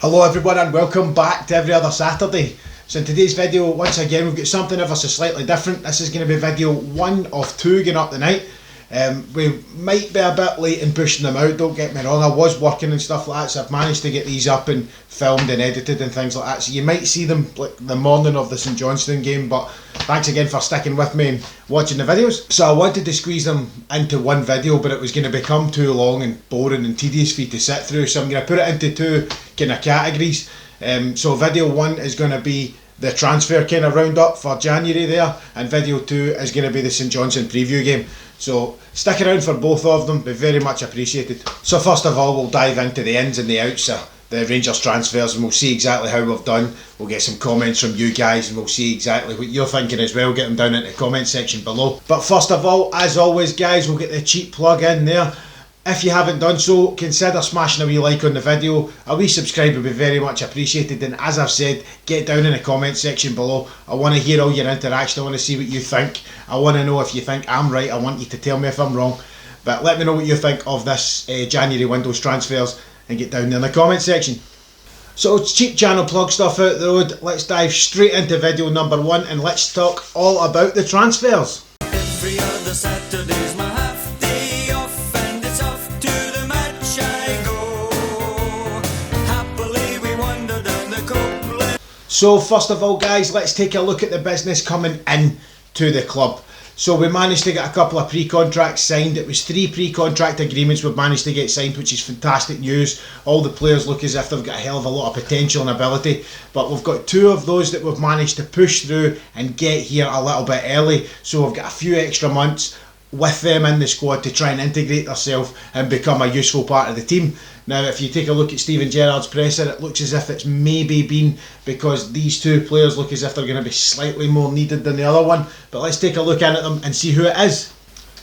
Hello everyone and welcome back to Every Other Saturday. So in today's video, once again, we've got something ever so slightly different. This is going to be video 1 of 2 going up tonight. We might be a bit late in pushing them out, don't get me wrong. I was working and stuff like that, so I've managed to get these up and filmed and edited and things like that. So you might see them like the morning of the St Johnstone game, but thanks again for sticking with me and watching the videos. So I wanted to squeeze them into one video, but it was going to become too long and boring and tedious for you to sit through, so I'm going to put it into two kind of categories. So video 1 is going to be the transfer kind of roundup for January there, and video 2 is going to be the St Johnstone preview game. So stick around for both of them, be very much appreciated. So first of all, we'll dive into the ins and the outs of the Rangers transfers, and we'll see exactly how we've done. We'll get some comments from you guys and we'll see exactly what you're thinking as well. Get them down in the comment section below. But first of all, as always guys, we'll get the cheap plug in there. If you haven't done so, consider smashing a wee like on the video. A wee subscribe would be very much appreciated, and as I've said, get down in the comment section below. I want to hear all your interaction. I want to see what you think. I want to know if you think I'm right. I want you to tell me if I'm wrong. But let me know what you think of this January Windows transfers and get down in the comment section. So it's cheap channel plug stuff out the road. Let's dive straight into video number 1 and let's talk all about the transfers. Every other Saturday's my half day off, and it's off to the match I go. Happily we wander down the Copeland. So first of all guys, let's take a look at the business coming in to the club. So we managed to get a couple of pre-contracts signed. It was 3 pre-contract agreements we've managed to get signed, which is fantastic news. All the players look as if they've got a hell of a lot of potential and ability, but we've got 2 of those that we've managed to push through and get here a little bit early. So we've got a few extra months with them in the squad to try and integrate themselves and become a useful part of the team. Now if you take a look at Steven Gerrard's presser, it looks as if it's maybe been because these 2 players look as if they're going to be slightly more needed than the other one, but let's take a look in at them and see who it is.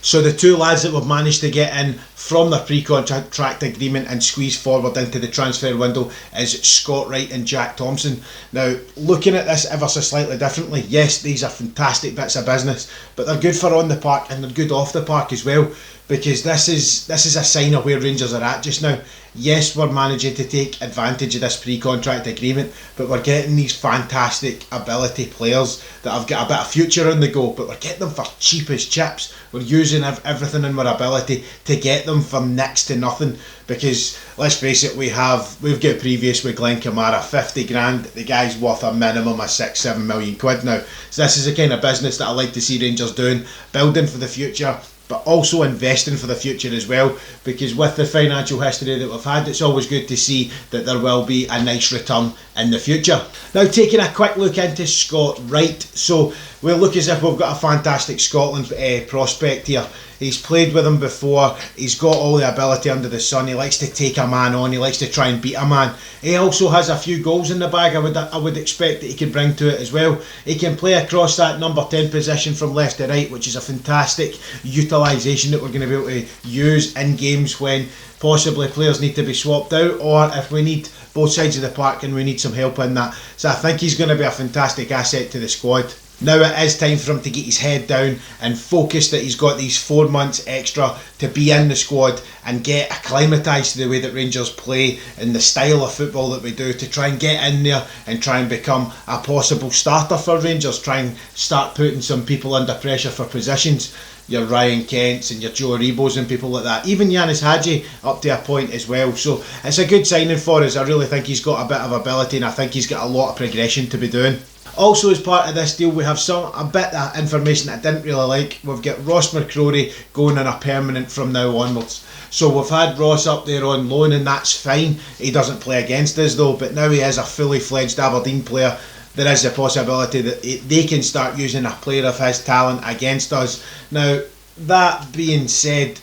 So the 2 lads that we've managed to get in from their pre-contract agreement and squeeze forward into the transfer window is Scott Wright and Jack Thompson. Now looking at this ever so slightly differently, yes, these are fantastic bits of business, but they're good for on the park and they're good off the park as well, because this is a sign of where Rangers are at just now. Yes, we're managing to take advantage of this pre-contract agreement, but we're getting these fantastic ability players that have got a bit of future on the go, but we're getting them for cheap as chips. We're using everything in our ability to get them for next to nothing, because let's face it, we've got previous with Glenn Kamara, 50 grand, the guy's worth a minimum of 6-7 million quid now. So this is the kind of business that I like to see Rangers doing, building for the future, but also investing for the future as well, because with the financial history that we've had, it's always good to see that there will be a nice return in the future. Now taking a quick look into Scott Wright, so we'll look as if we've got a fantastic Scotland prospect here. He's played with him before, he's got all the ability under the sun, he likes to take a man on, he likes to try and beat a man. He also has a few goals in the bag, I would expect that he can bring to it as well. He can play across that number 10 position from left to right, which is a fantastic utilisation that we're going to be able to use in games when possibly players need to be swapped out, or if we need both sides of the park and we need some help in that. So I think he's going to be a fantastic asset to the squad. Now it is time for him to get his head down and focus that he's got these 4 months extra to be in the squad and get acclimatised to the way that Rangers play and the style of football that we do, to try and get in there and try and become a possible starter for Rangers, try and start putting some people under pressure for positions. Your Ryan Kents and your Joe Aribos and people like that, even Yanis Hadji up to a point as well. So it's a good signing for us. I really think he's got a bit of ability and I think he's got a lot of progression to be doing. Also as part of this deal we have a bit of information that I didn't really like. We've got Ross McCrory going on a permanent from now onwards. So we've had Ross up there on loan and that's fine. He doesn't play against us though, but now he is a fully fledged Aberdeen player. There is a possibility that they can start using a player of his talent against us. Now that being said,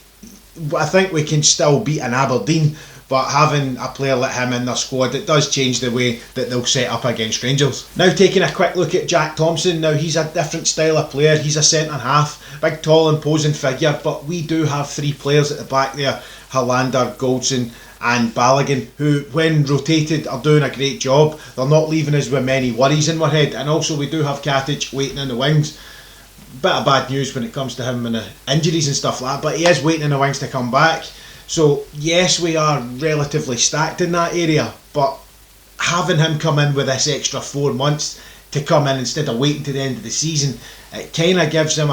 I think we can still beat an Aberdeen, but having a player like him in their squad, it does change the way that they'll set up against Rangers. Now taking a quick look at Jack Thompson, now he's a different style of player, he's a centre half, big tall imposing figure, but we do have 3 players at the back there, Hollander, Goldson and Balogun, who when rotated are doing a great job. They're not leaving us with many worries in our head, and also we do have Katic waiting in the wings. Bit of bad news when it comes to him and the injuries and stuff like that, but he is waiting in the wings to come back. So yes, we are relatively stacked in that area, but having him come in with this extra 4 months to come in instead of waiting to the end of the season, it kind of gives him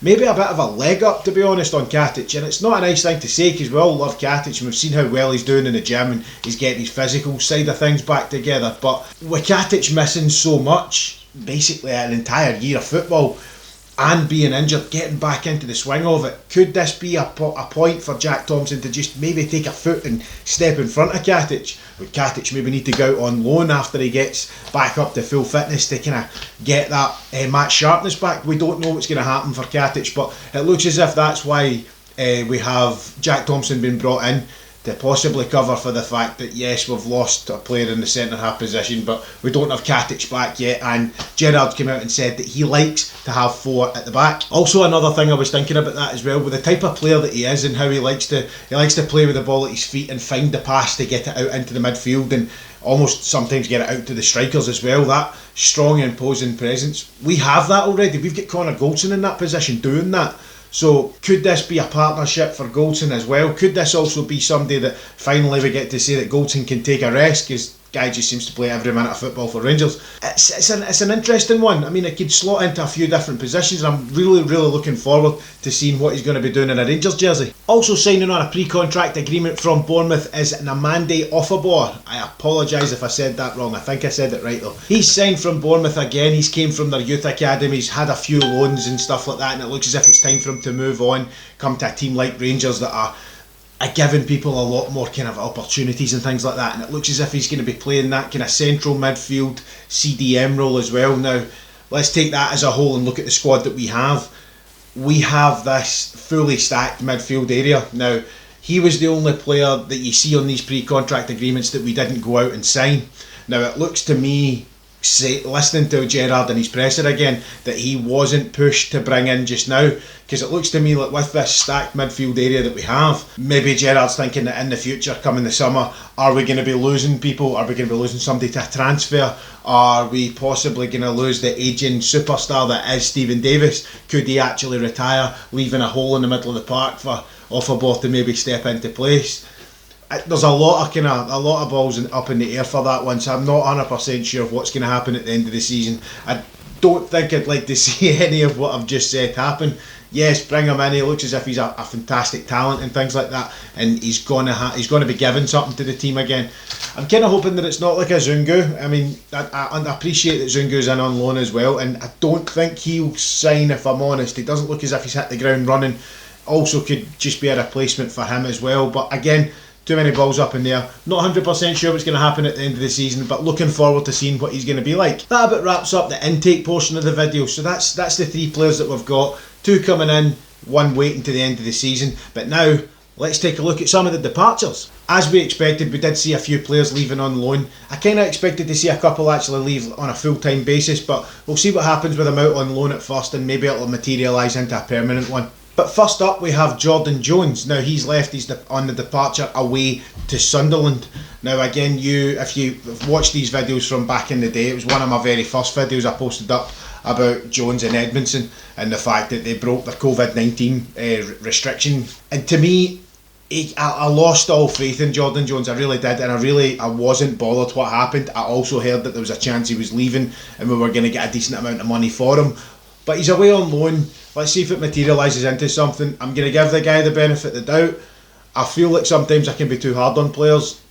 maybe a bit of a leg up, to be honest, on Katic. And it's not a nice thing to say, because we all love Katic and we've seen how well he's doing in the gym and he's getting his physical side of things back together. But with Katic missing so much, basically an entire year of football, and being injured, getting back into the swing of it, could this be a point for Jack Thompson to just maybe take a foot and step in front of Katic? Would Katic maybe need to go out on loan after he gets back up to full fitness to kind of get that match sharpness back? We don't know what's going to happen for Katic, but it looks as if that's why we have Jack Thompson being brought in to possibly cover for the fact that, yes, we've lost a player in the centre-half position, but we don't have Katic back yet. And Gerrard came out and said that he likes to have 4 at the back. Also, another thing I was thinking about that as well, with the type of player that he is and how he likes to play with the ball at his feet and find the pass to get it out into the midfield and almost sometimes get it out to the strikers as well. That strong imposing presence, we have that already. We've got Connor Goldson in that position doing that. So could this be a partnership for Goldson as well? Could this also be somebody that finally we get to say that Goldson can take a rest, because guy just seems to play every minute of football for Rangers? It's an interesting one. I mean, it could slot into a few different positions, and I'm really looking forward to seeing what he's going to be doing in a Rangers jersey. Also signing on a pre-contract agreement from Bournemouth is Namande Ofabor. I apologise if I said that wrong. I think I said it right though. He's signed from Bournemouth again. He's came from their youth academies, had a few loans and stuff like that, and it looks as if it's time for him to move on, come to a team like Rangers that are giving people a lot more kind of opportunities and things like that, and it looks as if he's going to be playing that kind of central midfield CDM role as well. Now, let's take that as a whole and look at the squad that we have. We have this fully stacked midfield area. Now, he was the only player that you see on these pre-contract agreements that we didn't go out and sign. Now, it looks to me, listening to Gerrard and his presser again, that he wasn't pushed to bring in just now, because it looks to me like with this stacked midfield area that we have, maybe Gerrard's thinking that in the future, coming the summer, are we going to be losing people? Are we going to be losing somebody to a transfer? Are we possibly going to lose the ageing superstar that is Stephen Davis? Could he actually retire, leaving a hole in the middle of the park for Offerbor to maybe step into place? There's a lot of balls up in the air for that one, so I'm not 100% sure what's going to happen at the end of the season. I don't think I'd like to see any of what I've just said happen. Yes, bring him in. He looks as if he's a fantastic talent and things like that, and he's going to be giving something to the team again. I'm kind of hoping that it's not like a Zungu. I mean, I appreciate that Zungu's in on loan as well, and I don't think he'll sign, if I'm honest. He doesn't look as if he's hit the ground running. Also could just be a replacement for him as well, but again, too many balls up in there. Not 100% sure what's going to happen at the end of the season, but looking forward to seeing what he's going to be like. That about wraps up the intake portion of the video. So that's the 3 players that we've got. 2 coming in, 1 waiting to the end of the season. But now, let's take a look at some of the departures. As we expected, we did see a few players leaving on loan. I kind of expected to see a couple actually leave on a full-time basis, but we'll see what happens with them out on loan at first, and maybe it'll materialise into a permanent one. But first up, we have Jordan Jones. Now, he's left on the departure away to Sunderland. Now, again, if you've watched these videos from back in the day, it was one of my very first videos I posted up about Jones and Edmondson and the fact that they broke their COVID-19 restriction. And to me, I lost all faith in Jordan Jones. I really did, and I wasn't bothered what happened. I also heard that there was a chance he was leaving and we were going to get a decent amount of money for him. But he's away on loan. Let's see if it materialises into something. I'm going to give the guy the benefit of the doubt. I feel like sometimes I can be too hard on players.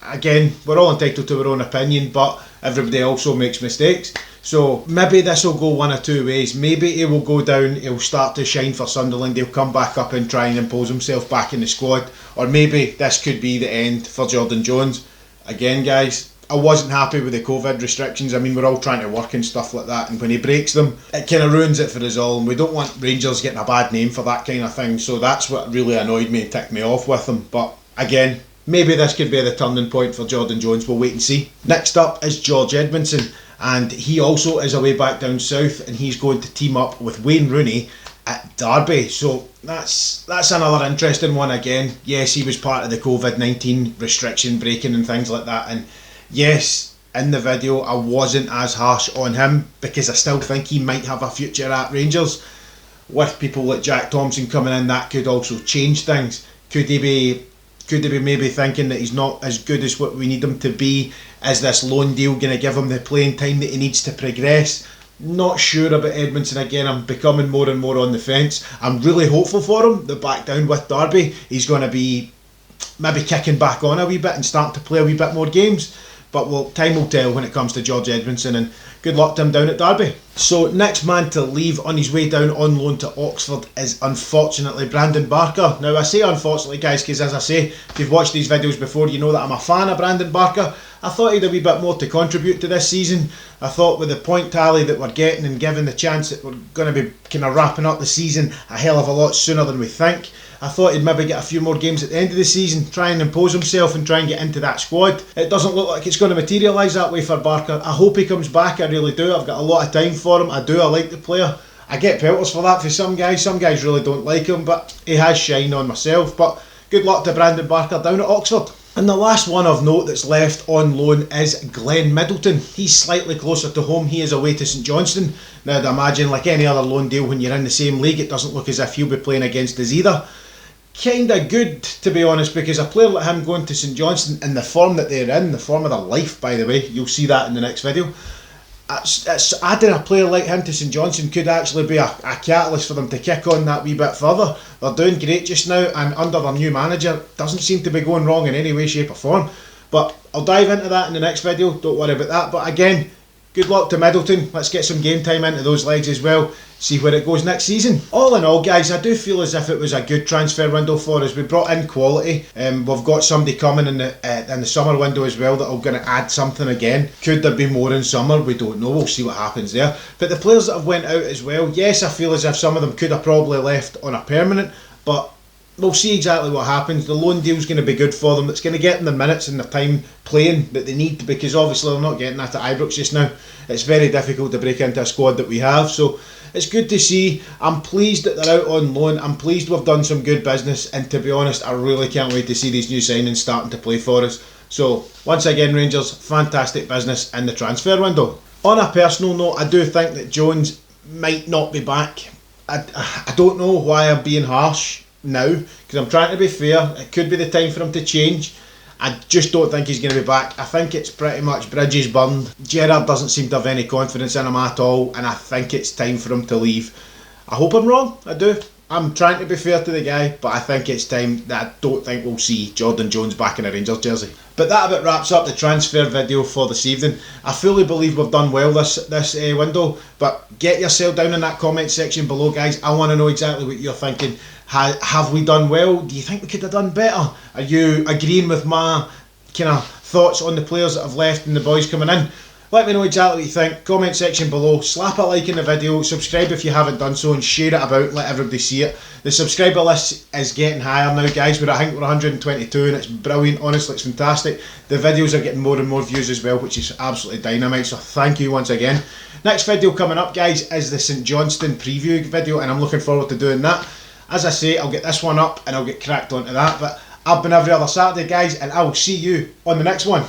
Again, we're all entitled to our own opinion, but everybody also makes mistakes. So maybe this will go one of 2 ways. Maybe he will go down, he'll start to shine for Sunderland, he'll come back up and try and impose himself back in the squad. Or maybe this could be the end for Jordan Jones. Again, guys, I wasn't happy with the COVID restrictions. I mean, we're all trying to work and stuff like that, and when he breaks them, it kind of ruins it for us all, and we don't want Rangers getting a bad name for that kind of thing. So that's what really annoyed me and ticked me off with him. But again, maybe this could be the turning point for Jordan Jones. We'll wait and see. Next up is George Edmondson, and he also is away back down south, and he's going to team up with Wayne Rooney at Derby. So that's another interesting one again. Yes, he was part of the COVID-19 restriction breaking and things like that, and yes, in the video I wasn't as harsh on him because I still think he might have a future at Rangers. With people like Jack Thompson coming in, that could also change things. Could Could they be maybe thinking that he's not as good as what we need him to be? Is this loan deal going to give him the playing time that he needs to progress? Not sure about Edmondson again. I'm becoming more and more on the fence. I'm really hopeful for him that back down with Derby, he's going to be maybe kicking back on a wee bit and starting to play a wee bit more games. But time will tell when it comes to George Edmondson, and good luck to him down at Derby. So next man to leave on his way down on loan to Oxford is unfortunately Brandon Barker. Now I say unfortunately, guys, because as I say, if you've watched these videos before, you know that I'm a fan of Brandon Barker. I thought he'd a wee bit more to contribute to this season. I thought with the point tally that we're getting and given the chance that we're going to be kind of wrapping up the season a hell of a lot sooner than we think, I thought he'd maybe get a few more games at the end of the season, try and impose himself and try and get into that squad. It doesn't look like it's going to materialise that way for Barker. I hope he comes back, I really do. I've got a lot of time for him. I like the player. I get pelters for that for some guys really don't like him, but he has shined on myself. But good luck to Brandon Barker down at Oxford. And the last one of note that's left on loan is Glenn Middleton. He's slightly closer to home. He is away to St Johnstone. Now I'd imagine, like any other loan deal, when you're in the same league, it doesn't look as if he'll be playing against us either. Kinda good, to be honest, because a player like him going to St Johnstone in the form that they're in, the form of their life, by the way, you'll see that in the next video. It's adding a player like him to St Johnstone could actually be a catalyst for them to kick on that wee bit further. They're doing great just now, and under their new manager, doesn't seem to be going wrong in any way, shape or form. But I'll dive into that in the next video, don't worry about that. But again, good luck to Middleton. Let's get some game time into those legs as well, see where it goes next season. All in all, guys, I do feel as if it was a good transfer window for us. We brought in quality. We've got somebody coming in the summer window as well that are going to add something again. Could there be more in summer? We don't know. We'll see what happens there. But the players that have went out as well, yes, I feel as if some of them could have probably left on a permanent, but we'll see exactly what happens. The loan deal's going to be good for them. It's going to get them the minutes and the time playing that they need, because obviously they're not getting that at Ibrox just now. It's very difficult to break into a squad that we have, so it's good to see. I'm pleased that they're out on loan. I'm pleased we've done some good business, and to be honest, I really can't wait to see these new signings starting to play for us. So once again, Rangers, fantastic business in the transfer window. On a personal note, I do think that Jones might not be back. I don't know why I'm being harsh now, because I'm trying to be fair. It could be the time for him to change. I just don't think he's going to be back. I think it's pretty much bridges burned. Gerrard doesn't seem to have any confidence in him at all, and I think it's time for him to leave. I hope I'm wrong, I do. I'm trying to be fair to the guy, but I think it's time that I don't think we'll see Jordan Jones back in a Rangers jersey. But that about wraps up the transfer video for this evening. I fully believe we've done well this window, but get yourself down in that comment section below, guys. I want to know exactly what you're thinking. Have we done well? Do you think we could have done better? Are you agreeing with my kind of thoughts on the players that have left and the boys coming in? Let me know exactly what you think. Comment section below. Slap a like in the video. Subscribe if you haven't done so, and share it about. Let everybody see it. The subscriber list is getting higher now, guys. I think we're 122, and it's brilliant. Honestly, it's fantastic. The videos are getting more and more views as well, which is absolutely dynamite. So thank you once again. Next video coming up, guys, is the St Johnstone preview video, and I'm looking forward to doing that. As I say, I'll get this one up and I'll get cracked onto that. But I've been every other Saturday, guys, and I will see you on the next one.